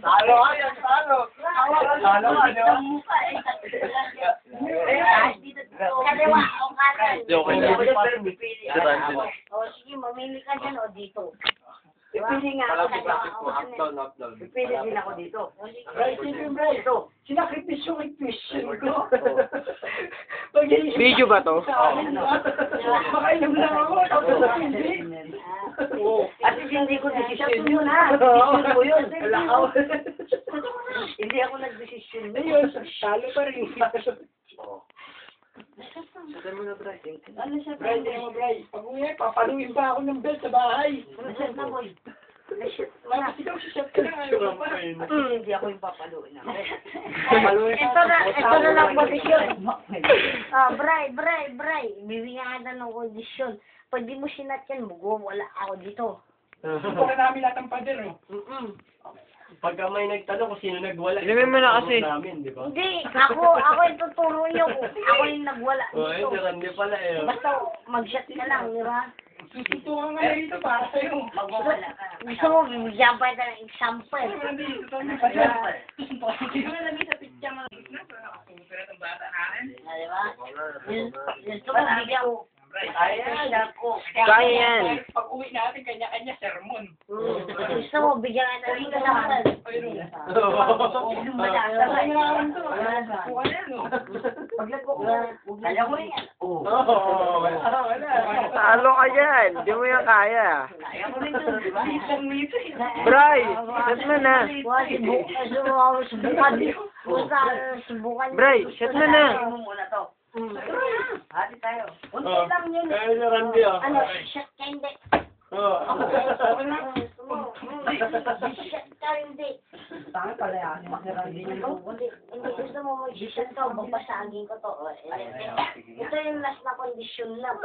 Talo ka yan, talo. Talo ka, di ba? Kaliwa o kanan. Okay lang. O sige, mamili ka dyan o dito. Pipili nga ako dito. Pipili din ako dito. Bray, sige, Bray. Ito, sinakripisyo kay Christian ko. Video ba to? Makainom lang ako, tapos hindi. At hindi ko desisyon yun, ha? Desisyon mo yun. Hindi ako nag-desisyon yun. Talo pa rin. Sabi mo na, Bray. Ano siya? Bray, hindi mo, Bray. Pag-uwi, papaluin pa ako ng bell sa bahay. Nasaan na, boy? Tapos ikaw, sisip ka na ngayon pa. Hindi ako yung papaluin na. Ito na lang kondisyon. Bray. Bibigyan ka na ng kondisyon. Pag di mo sinat yan, wala ako dito. Ito na namin lahat ng pader, oh. Pagka may nagtanong kung sino nagwala, Inumin mo na kasi. namin, di ba? Hindi, ako yung tuturo niyo. Ako yung nagwala Oo, dito. hindi pala eh. Basta mag-shot ka lang, di ba? Tutukan nga dito para sa'yo. Gusto mo, bibigyan pa ito ng example. Nandito, ito ang pader. Di ba? Gusto mo, bigyan ko. Ayan, ako. Kaya yan. Pag uwi natin, kanya-kanya sermon. Gusto mo, bigyan ka ng example. Ayun. Kaya mo yan. Talo ka yan. Di mo yan kaya. Kaya mo rin doon, di ba? Bray, shot mo na. Subukan. Bray, shot mo na. Hati tayo. Unti Oh, lang yun. kaya si Randy, oh. Ano, shot ka hindi. Oo. Shot ka hindi. Tanga pala yan. Hindi gusto mo mag-shot ka, babasagin ko to. Ito yung last na kondisyon lang.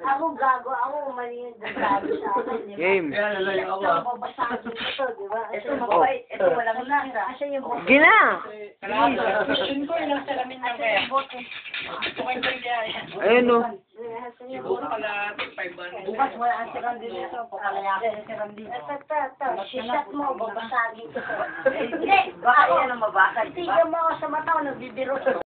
Ako gago, ako mali yung gago sa akin. Di ba? Game. Kaya nalayo ako, Ito, ah. babasagin ko to, di ba? Ito, mabait. Ito, walang lasa. Asan yung bote? Gina. Question ko, ilang salamin niya Asan kaya? yung bote? Tumayin ko rin kaya yan. Ayun o. Asan yung Siguro bote? pala 500. Bukas wala ang si Randy nito, papalayakin si Randy. Ito, shot mo, babasagin ko to. Hindi, baka yan ang mabasag. Tingnan mo ako sa mata ko, nagbibiro.